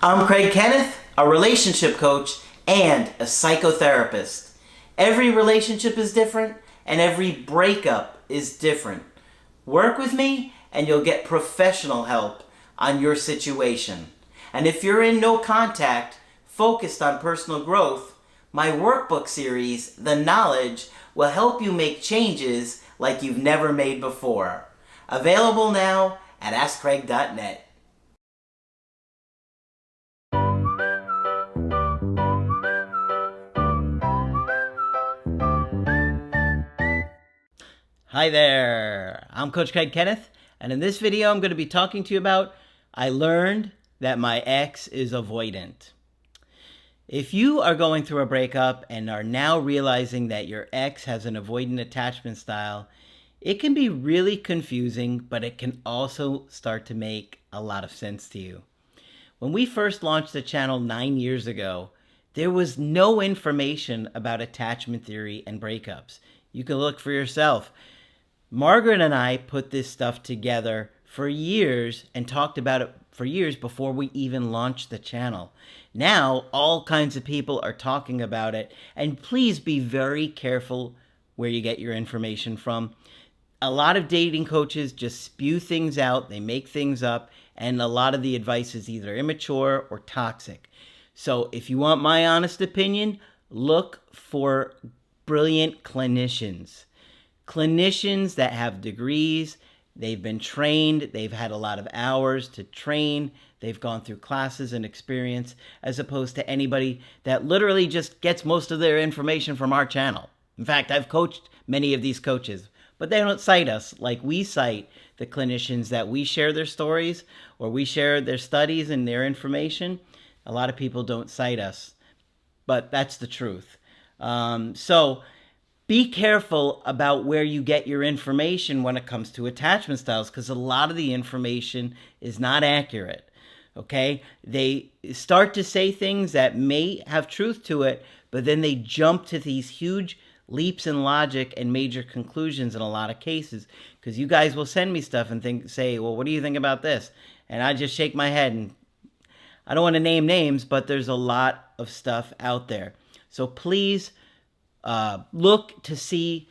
I'm Craig Kenneth, a relationship coach and a psychotherapist. Every relationship is different and every breakup is different. Work with me and you'll get professional help on your situation. And if you're in no contact, focused on personal growth, my workbook series, The Knowledge, will help you make changes like you've never made before. Available now at AskCraig.net. Hi there, I'm Coach Craig Kenneth, and in this video I'm going to be talking to you about I learned that my ex is avoidant. If you are going through a breakup and are now realizing that your ex has an avoidant attachment style, it can be really confusing, but it can also start to make a lot of sense to you. When we first launched the channel 9 years ago, there was no information about attachment theory and breakups. You can look for yourself. Margaret and I put this stuff together for years and talked about it for years before we even launched the channel. Now, all kinds of people are talking about it, and please be very careful where you get your information from. A lot of dating coaches just spew things out, they make things up, and a lot of the advice is either immature or toxic. So if you want my honest opinion, look for brilliant clinicians. Clinicians that have degrees, they've been trained, they've had a lot of hours to train, they've gone through classes and experience, as opposed to anybody that literally just gets most of their information from our channel. In fact, I've coached many of these coaches, but they don't cite us like we cite the clinicians that we share their stories or we share their studies and their information. A lot of people don't cite us, but that's the truth. So be careful about where you get your information when it comes to attachment styles, because a lot of the information is not accurate, okay? They start to say things that may have truth to it, but then they jump to these huge leaps in logic and major conclusions in a lot of cases, because you guys will send me stuff and say, well, what do you think about this? And I just shake my head, and I don't want to name names, but there's a lot of stuff out there. So please look to see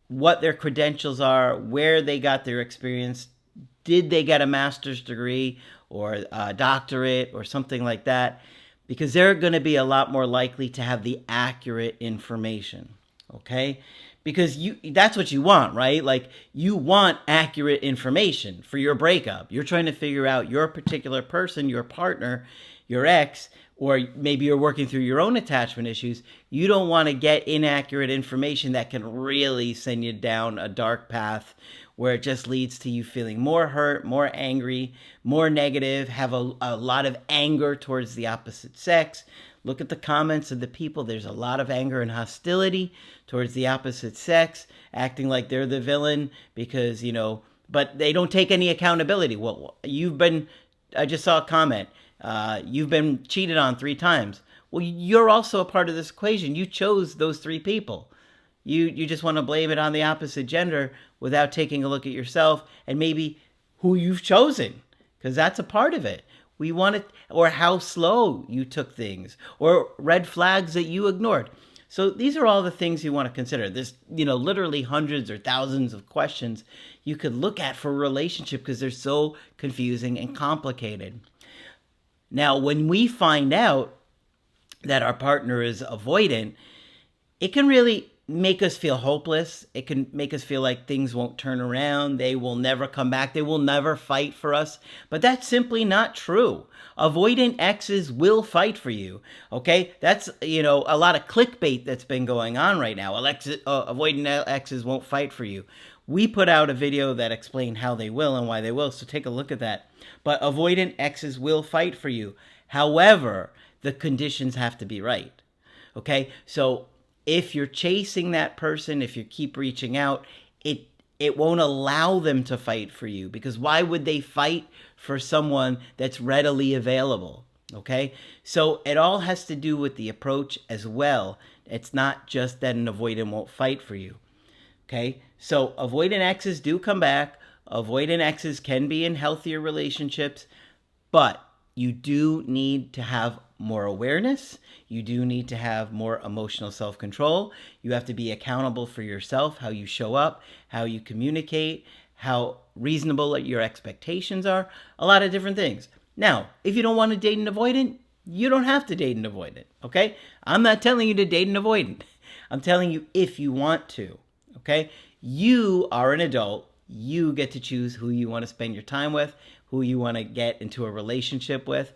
what their credentials are, where they got their experience. Did they get a master's degree or a doctorate or something like that? Because they're going to be a lot more likely to have the accurate information, okay? Because that's what you want, right? Like, you want accurate information for your breakup. You're trying to figure out your particular person, your partner, your ex, or maybe you're working through your own attachment issues. You don't want to get inaccurate information that can really send you down a dark path where it just leads to you feeling more hurt, more angry, more negative, have a lot of anger towards the opposite sex. Look at the comments of the people. There's a lot of anger and hostility towards the opposite sex, acting like they're the villain because, but they don't take any accountability. Well, I just saw a comment. You've been cheated on 3 times. Well, you're also a part of this equation. You chose those 3 people. You just want to blame it on the opposite gender without taking a look at yourself and maybe who you've chosen, because that's a part of it. We want it, or how slow you took things, or red flags that you ignored. So these are all the things you want to consider. There's, literally hundreds or thousands of questions you could look at for a relationship because they're so confusing and complicated. Now, when we find out that our partner is avoidant, it can really make us feel hopeless. It can make us feel like things won't turn around. They will never come back. They will never fight for us. But that's simply not true. Avoidant exes will fight for you, okay? That's, a lot of clickbait that's been going on right now. Avoidant exes won't fight for you. We put out a video that explained how they will and why they will, so take a look at that. But avoidant exes will fight for you. However, the conditions have to be right, okay? So if you're chasing that person, if you keep reaching out, it won't allow them to fight for you, because why would they fight for someone that's readily available, okay? So it all has to do with the approach as well. It's not just that an avoidant won't fight for you, okay? So avoidant exes do come back. Avoidant exes can be in healthier relationships, but you do need to have more awareness. You do need to have more emotional self-control. You have to be accountable for yourself, how you show up, how you communicate, how reasonable your expectations are, a lot of different things. Now, if you don't want to date an avoidant, you don't have to date an avoidant, okay? I'm not telling you to date an avoidant. I'm telling you if you want to, okay? You are an adult. You get to choose who you want to spend your time with, who you want to get into a relationship with.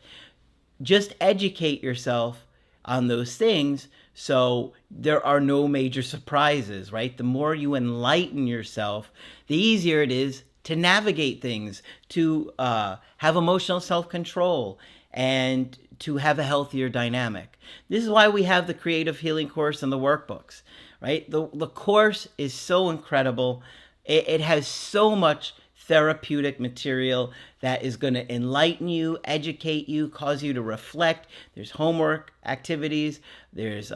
Just educate yourself on those things so there are no major surprises, right? The more you enlighten yourself, the easier it is to navigate things, to have emotional self-control, and to have a healthier dynamic. This is why we have the Creative Healing course and the workbooks, right? The course is so incredible. It has so much therapeutic material that is going to enlighten you, educate you, cause you to reflect. There's homework activities, there's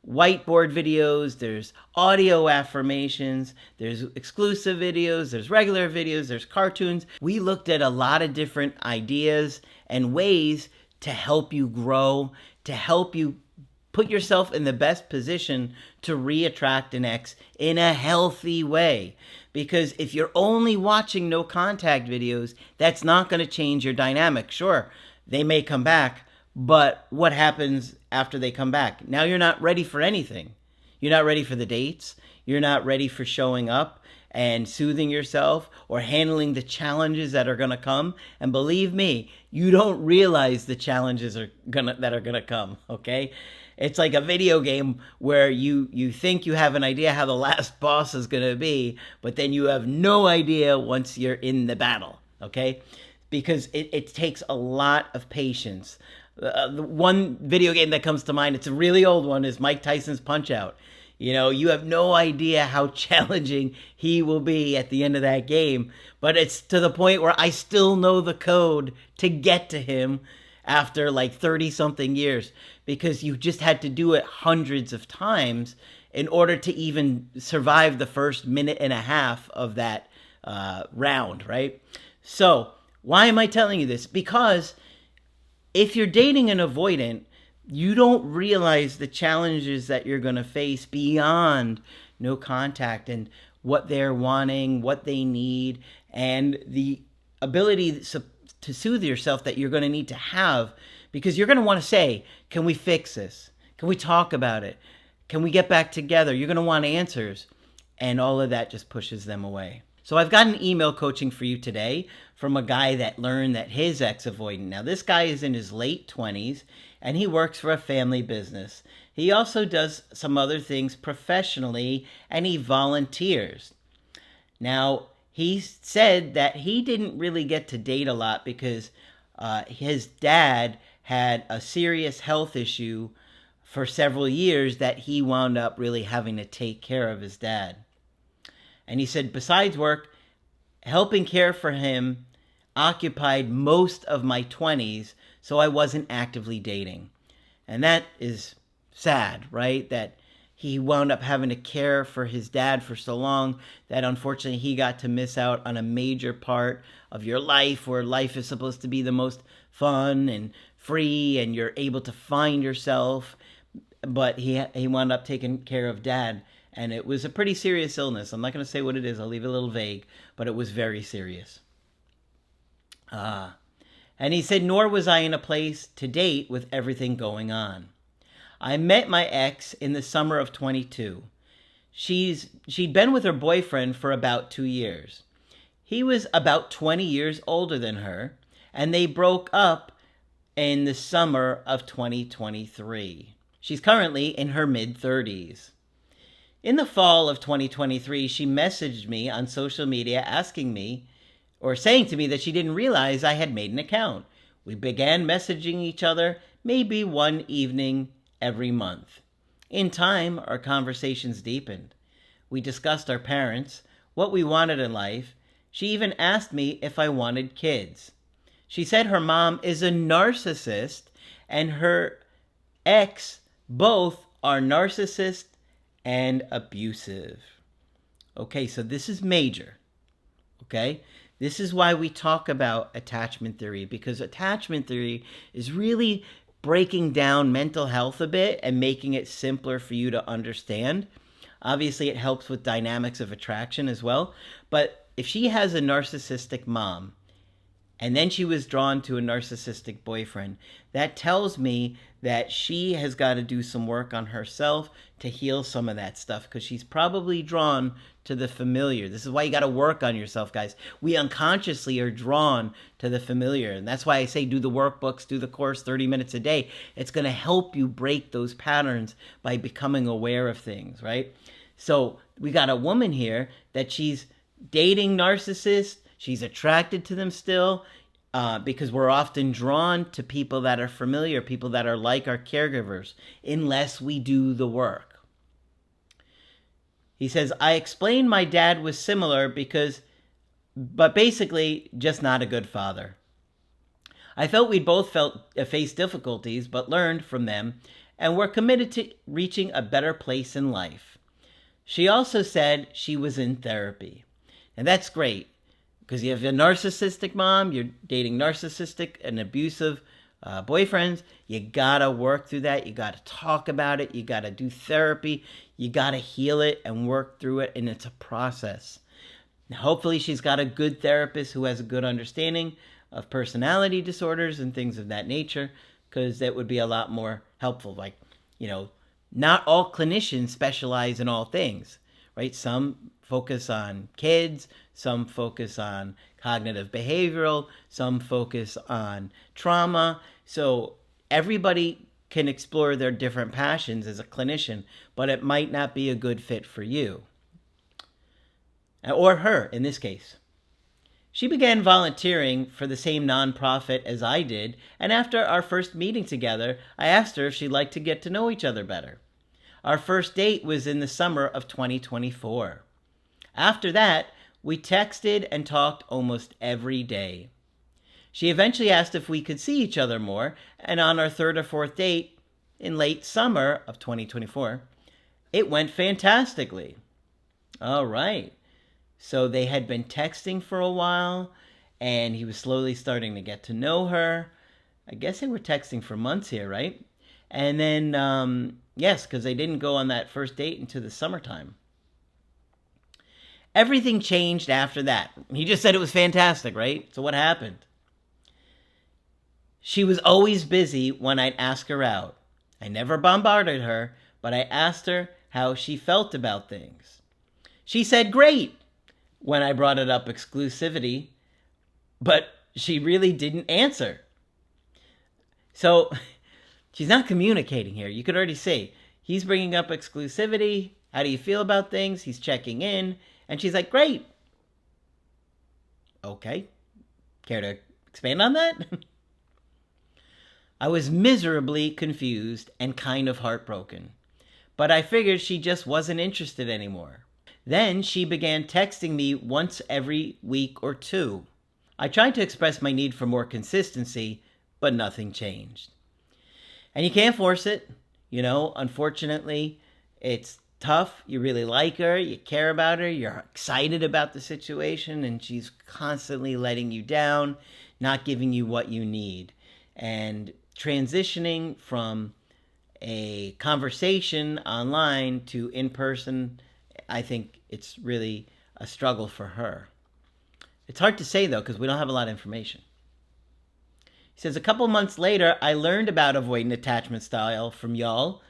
whiteboard videos, there's audio affirmations, there's exclusive videos, there's regular videos, there's cartoons. We looked at a lot of different ideas and ways to help you grow, to help you put yourself in the best position to re-attract an ex in a healthy way. Because if you're only watching no contact videos, that's not going to change your dynamic. Sure, they may come back, but what happens after they come back? Now you're not ready for anything. You're not ready for the dates. You're not ready for showing up and soothing yourself or handling the challenges that are going to come. And believe me, you don't realize the challenges that are going to come, okay? It's like a video game where you think you have an idea how the last boss is going to be, but then you have no idea once you're in the battle, okay? Because it takes a lot of patience. The one video game that comes to mind, it's a really old one, is Mike Tyson's Punch-Out! You know, you have no idea how challenging he will be at the end of that game, but it's to the point where I still know the code to get to him after like 30-something years, because you just had to do it hundreds of times in order to even survive the first minute and a half of that round, right? So why am I telling you this? Because if you're dating an avoidant, you don't realize the challenges that you're going to face beyond no contact and what they're wanting, what they need, and the ability to soothe yourself that you're going to need to have, because you're going to want to say, can we fix this? Can we talk about it? Can we get back together? You're going to want answers, and all of that just pushes them away. So I've got an email coaching for you today from a guy that learned that his ex-avoidant. Now this guy is in his late 20s and he works for a family business. He also does some other things professionally and he volunteers. Now he said that he didn't really get to date a lot because his dad had a serious health issue for several years that he wound up really having to take care of his dad. And he said, besides work, helping care for him occupied most of my 20s, so I wasn't actively dating. And that is sad, right? That he wound up having to care for his dad for so long that unfortunately he got to miss out on a major part of your life, where life is supposed to be the most fun and free and you're able to find yourself. But he wound up taking care of dad. And it was a pretty serious illness. I'm not going to say what it is. I'll leave it a little vague. But it was very serious. And he said, nor was I in a place to date with everything going on. I met my ex in the summer of 22. She'd been with her boyfriend for about 2 years. He was about 20 years older than her. And they broke up in the summer of 2023. She's currently in her mid-30s. In the fall of 2023, she messaged me on social media asking me, or saying to me, that she didn't realize I had made an account. We began messaging each other maybe one evening every month. In time, our conversations deepened. We discussed our parents, what we wanted in life. She even asked me if I wanted kids. She said her mom is a narcissist and her ex both are narcissists and abusive. Okay, so this is major. Okay? This is why we talk about attachment theory, because attachment theory is really breaking down mental health a bit and making it simpler for you to understand. Obviously, it helps with dynamics of attraction as well. But if she has a narcissistic mom and then she was drawn to a narcissistic boyfriend, that tells me that she has got to do some work on herself to heal some of that stuff, because she's probably drawn to the familiar. This is why you got to work on yourself, guys. We unconsciously are drawn to the familiar, and that's why I say do the workbooks, do the course 30 minutes a day. It's going to help you break those patterns by becoming aware of things, right? So we got a woman here that she's dating narcissists. She's attracted to them still, because we're often drawn to people that are familiar, people that are like our caregivers, unless we do the work. He says, I explained my dad was similar but basically just not a good father. I felt we'd both faced difficulties, but learned from them, and were committed to reaching a better place in life. She also said she was in therapy. And that's great, because you have a narcissistic mom, you're dating narcissistic and abusive boyfriends. You gotta work through that. You gotta talk about it. You gotta do therapy. You gotta heal it and work through it, and it's a process. Now, hopefully she's got a good therapist who has a good understanding of personality disorders and things of that nature, because that would be a lot more helpful. Like, not all clinicians specialize in all things, right? Some focus on kids, some focus on cognitive behavioral, some focus on trauma. So everybody can explore their different passions as a clinician, but it might not be a good fit for you. Or her, in this case. She began volunteering for the same nonprofit as I did, and after our first meeting together, I asked her if she'd like to get to know each other better. Our first date was in the summer of 2024. After that, we texted and talked almost every day. She eventually asked if we could see each other more, and on our third or fourth date in late summer of 2024, it went fantastically. All right. So they had been texting for a while, and he was slowly starting to get to know her. I guess they were texting for months here, right? And then, yes, because they didn't go on that first date until the summertime. Everything changed after that. He just said it was fantastic, right? So what happened? She was always busy when I'd ask her out. I never bombarded her, but I asked her how she felt about things. She said great when I brought it up exclusivity, but she really didn't answer. So she's not communicating here. You could already see. He's bringing up exclusivity. How do you feel about things? He's checking in. And she's like, great. Okay. Care to expand on that? I was miserably confused and kind of heartbroken. But I figured she just wasn't interested anymore. Then she began texting me once every week or two. I tried to express my need for more consistency, but nothing changed. And you can't force it. Unfortunately, it's tough. You really like her, you care about her, you're excited about the situation, and she's constantly letting you down, not giving you what you need. And transitioning from a conversation online to in person, I think it's really a struggle for her. It's hard to say, though, because we don't have a lot of information. He says, a couple months later, I learned about avoidant attachment style from y'all,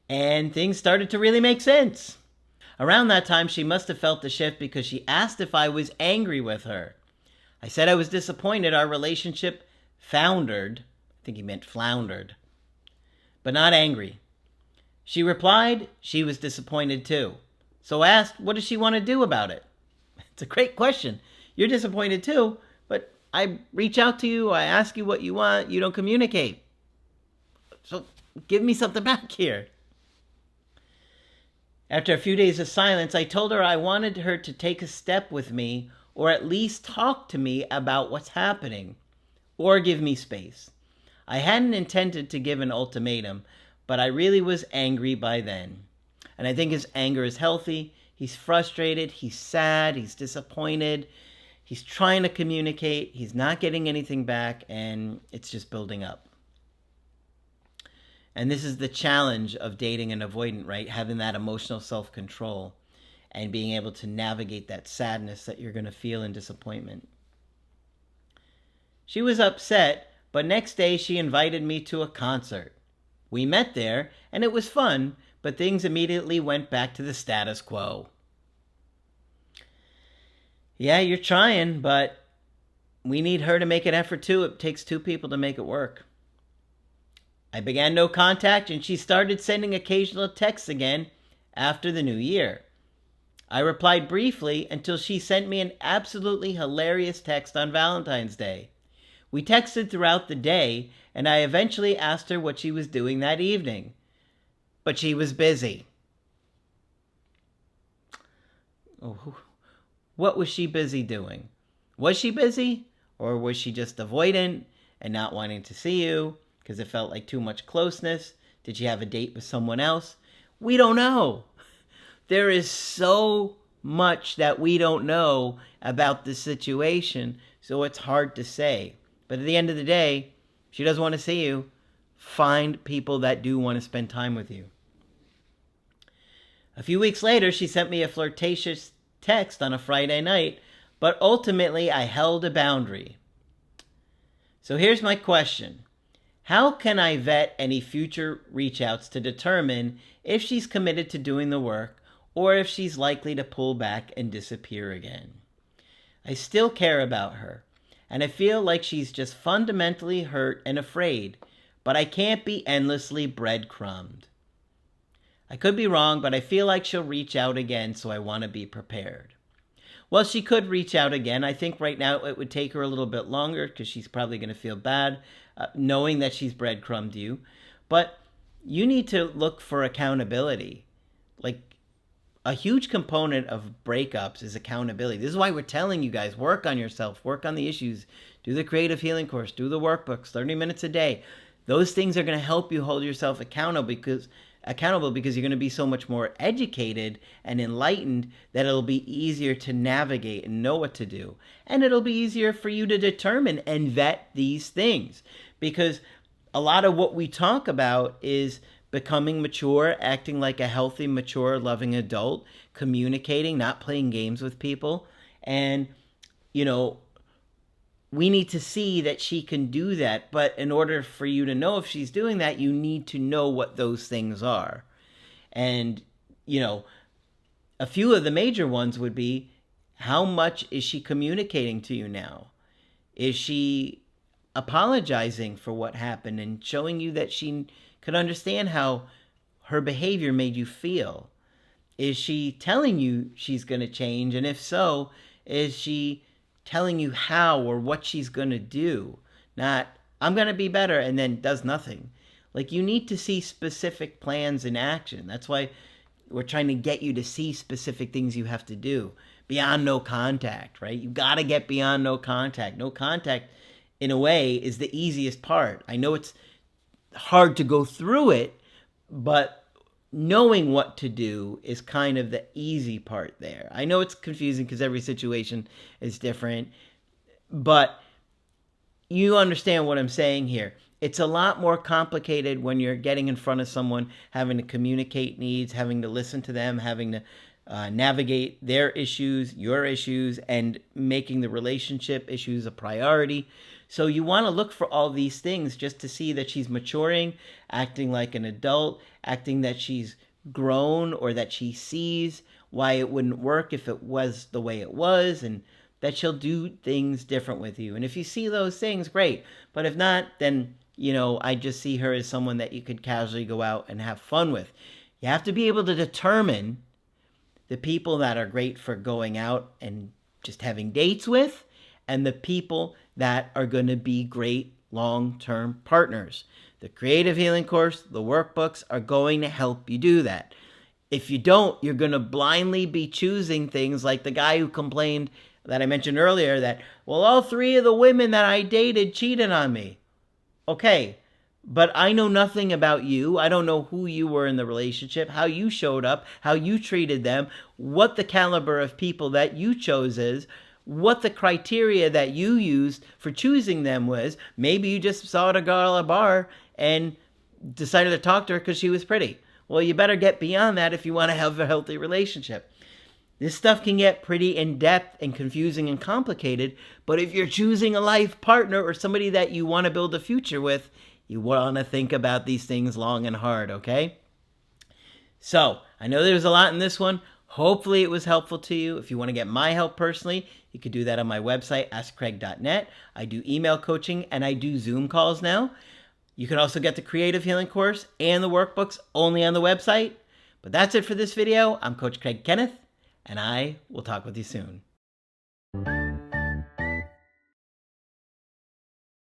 and things started to really make sense. Around that time, she must have felt the shift because she asked if I was angry with her. I said I was disappointed our relationship foundered. I think he meant floundered. But not angry. She replied she was disappointed too. So I asked, what does she want to do about it? It's a great question. You're disappointed too, but I reach out to you, I ask you what you want, you don't communicate. So give me something back here. After a few days of silence, I told her I wanted her to take a step with me, or at least talk to me about what's happening, or give me space. I hadn't intended to give an ultimatum, but I really was angry by then. And I think his anger is healthy. He's frustrated, he's sad, he's disappointed. He's trying to communicate, he's not getting anything back, and it's just building up. And this is the challenge of dating an avoidant, right? Having that emotional self-control and being able to navigate that sadness that you're going to feel in disappointment. She was upset, but next day she invited me to a concert. We met there, and it was fun, but things immediately went back to the status quo. Yeah, you're trying, but we need her to make an effort too. It takes two people to make it work. I began no contact, and she started sending occasional texts again after the new year. I replied briefly until she sent me an absolutely hilarious text on Valentine's Day. We texted throughout the day, and I eventually asked her what she was doing that evening. But she was busy. Oh, what was she busy doing? Was she busy? Or was she just avoidant and not wanting to see you because it felt like too much closeness? Did she have a date with someone else? We don't know. There is so much that we don't know about the situation, so it's hard to say. But at the end of the day, if she doesn't want to see you, find people that do want to spend time with you. A few weeks later, she sent me a flirtatious text on a Friday night, but ultimately I held a boundary. So here's my question. How can I vet any future reach outs to determine if she's committed to doing the work or if she's likely to pull back and disappear again? I still care about her, and I feel like she's just fundamentally hurt and afraid, but I can't be endlessly breadcrumbed. I could be wrong, but I feel like she'll reach out again, so I want to be prepared. Well, she could reach out again. I think right now it would take her a little bit longer because she's probably going to feel bad knowing that she's breadcrumbed you. But you need to look for accountability. Like, a huge component of breakups is accountability. This is why we're telling you guys, work on yourself, work on the issues, do the creative healing course, do the workbooks, 30 minutes a day. Those things are going to help you hold yourself accountable because you're going to be so much more educated and enlightened that it'll be easier to navigate and know what to do. And it'll be easier for you to determine and vet these things, because a lot of what we talk about is becoming mature, acting like a healthy, mature, loving adult, communicating, not playing games with people. And, we need to see that she can do that. But in order for you to know if she's doing that, you need to know what those things are. And, a few of the major ones would be, how much is she communicating to you now? Is she apologizing for what happened and showing you that she could understand how her behavior made you feel? Is she telling you she's going to change? And if so, is she telling you how or what she's going to do? Not, I'm going to be better, and then does nothing. Like, you need to see specific plans in action. That's why we're trying to get you to see specific things you have to do. Beyond no contact, right? You got to get beyond no contact. No contact, in a way, is the easiest part. I know it's hard to go through it, but knowing what to do is kind of the easy part there. I know it's confusing because every situation is different, but you understand what I'm saying here. It's a lot more complicated when you're getting in front of someone, having to communicate needs, having to listen to them, having to navigate their issues, your issues, and making the relationship issues a priority. So you want to look for all these things just to see that she's maturing, acting like an adult, acting that she's grown, or that she sees why it wouldn't work if it was the way it was, and that she'll do things different with you. And if you see those things, great. But if not, then, I just see her as someone that you could casually go out and have fun with. You have to be able to determine the people that are great for going out and just having dates with, and the people that are going to be great long-term partners. The creative healing course, the workbooks are going to help you do that. If you don't, you're going to blindly be choosing things like the guy who complained that I mentioned earlier that, well, all 3 of the women that I dated cheated on me. Okay, but I know nothing about you. I don't know who you were in the relationship, how you showed up, how you treated them, what the caliber of people that you chose is. what the criteria that you used for choosing them was. Maybe you just saw a girl at a bar and decided to talk to her because she was pretty. Well, you better get beyond that if you want to have a healthy relationship. This stuff can get pretty in-depth and confusing and complicated, but if you're choosing a life partner or somebody that you want to build a future with, you want to think about these things long and hard, okay? So, I know there's a lot in this one. Hopefully it was helpful to you. If you want to get my help personally, you could do that on my website, askcraig.net. I do email coaching and I do Zoom calls now. You can also get the Creative Healing course and the workbooks only on the website. But that's it for this video. I'm Coach Craig Kenneth, and I will talk with you soon.